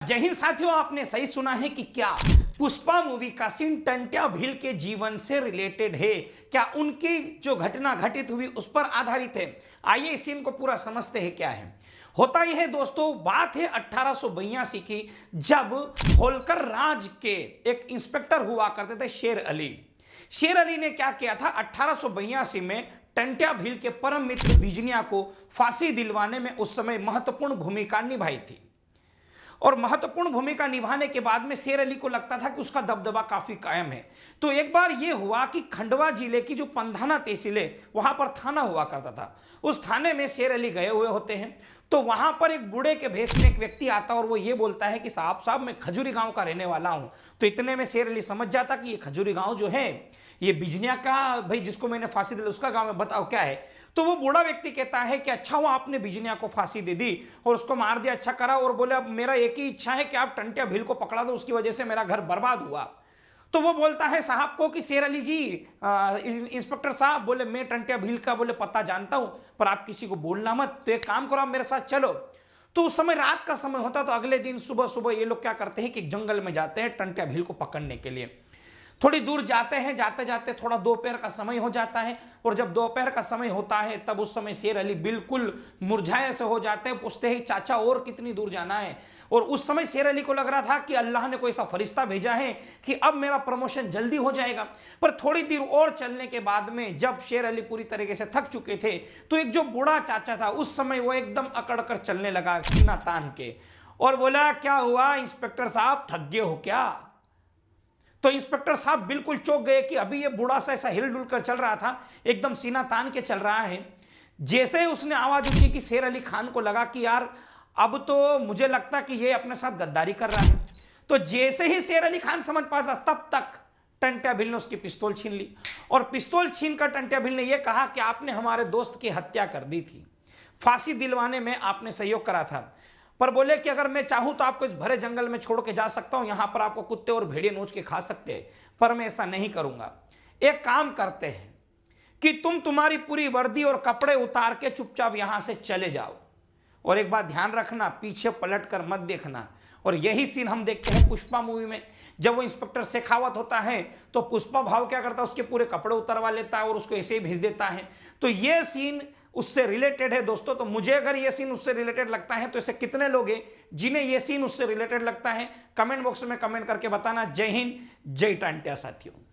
जय हिंद साथियों, आपने सही सुना है कि क्या पुष्पा मूवी का सीन टंट्या भील के जीवन से रिलेटेड है। क्या उनकी जो घटना घटित हुई उस पर आधारित है। आइए इस सीन को पूरा समझते हैं क्या है। होता यह है दोस्तों, बात है 1882 की, जब होलकर राज के एक इंस्पेक्टर हुआ करते थे शेर अली। शेर अली ने क्या किया था, 1882 में टंट्या भील के परम मित्र बिजनिया को फांसी दिलवाने में उस समय महत्वपूर्ण भूमिका निभाई थी। और महत्वपूर्ण भूमिका निभाने के बाद में शेर अली को लगता था कि उसका दबदबा काफी कायम है। तो एक बार यह हुआ कि खंडवा जिले की जो पंधाना तहसील है वहां पर थाना हुआ करता था। उस थाने में शेर अली गए हुए होते हैं, तो वहां पर एक बूढ़े के भेष में एक व्यक्ति आता और वो ये बोलता है कि साहब मैं खजूरी गांव का रहने वाला हूं। तो इतने में शेर अली समझ जाता कि ये खजूरी गांव जो है ये बिजनिया का, भाई जिसको मैंने फांसी दी उसका गांव है, बताओ क्या है। तो वो बूढ़ा व्यक्ति कहता है कि अच्छा हुआ आपने बिजनिया को फांसी दे दी और उसको मार दिया, अच्छा करा। और बोले अब मेरा एक ही इच्छा है कि आप टंट्या भील को पकड़ा दो, उसकी वजह से मेरा घर बर्बाद हुआ। तो वो बोलता है साहब को कि शेर अली जी, इंस्पेक्टर साहब, बोले मैं टंट्या भील का बोले पता जानता हूं, पर आप किसी को बोलना मत, तो एक काम करो आप मेरे साथ चलो। तो उस समय रात का समय होता, तो अगले दिन सुबह सुबह ये लोग क्या करते हैं कि जंगल में जाते हैं टंट्या भील को पकड़ने के लिए। थोड़ी दूर जाते हैं, जाते जाते थोड़ा दोपहर का समय हो जाता है। और जब दोपहर का समय होता है तब उस समय शेर अली बिल्कुल मुरझाए से हो जाते हैं। पूछते हैं चाचा और कितनी दूर जाना है। और उस समय शेर अली को लग रहा था कि अल्लाह ने कोई ऐसा फरिश्ता भेजा है कि अब मेरा प्रमोशन जल्दी हो जाएगा। पर थोड़ी देर और चलने के बाद में जब शेर अली पूरी तरीके से थक चुके थे, तो एक जो बूढ़ा चाचा था उस समय वो एकदम अकड़ कर चलने लगा सीना तान के, और बोला क्या हुआ इंस्पेक्टर साहब, थक गए हो क्या। तो इंस्पेक्टर साहब बिल्कुल चौंक गए कि अभी ये बूढ़ा सा ऐसा हिलडुल कर चल रहा था, एकदम सीना तान के चल रहा है। जैसे ही उसने आवाज उठी कि शेर अली खान को लगा कि यार अब तो मुझे लगता कि ये अपने साथ गद्दारी कर रहा है। तो जैसे ही शेर अली खान समझ पाता तब तक टंट्या भील ने उसकी पिस्तौल छीन ली। और पिस्तौल छीन कर टंट्या भील ने यह कहा कि आपने हमारे दोस्त की हत्या कर दी थी, फांसी दिलवाने में आपने सहयोग करा था। पर बोले कि अगर मैं चाहूं तो आपको इस भरे जंगल में छोड़ के जा सकता हूं, यहां पर आपको कुत्ते और भेड़िए नोच के खा सकते हैं, पर मैं ऐसा नहीं करूंगा। एक काम करते हैं कि तुम्हारी पूरी वर्दी और कपड़े उतार के चुपचाप यहां से चले जाओ, और एक बात ध्यान रखना, पीछे पलट कर मत देखना। और यही सीन हम देखते हैं पुष्पा मूवी में। जब वो इंस्पेक्टर शेखावत होता है तो पुष्पा भाव क्या करता है, उसके पूरे कपड़े उतरवा लेता है और उसको ऐसे ही भेज देता है। तो ये सीन उससे रिलेटेड है दोस्तों। तो मुझे अगर ये सीन उससे रिलेटेड लगता है तो ऐसे कितने लोग हैं जिन्हें ये सीन उससे रिलेटेड लगता है, कमेंट बॉक्स में कमेंट करके बताना। जय हिंद, जय टंट्या साथियों।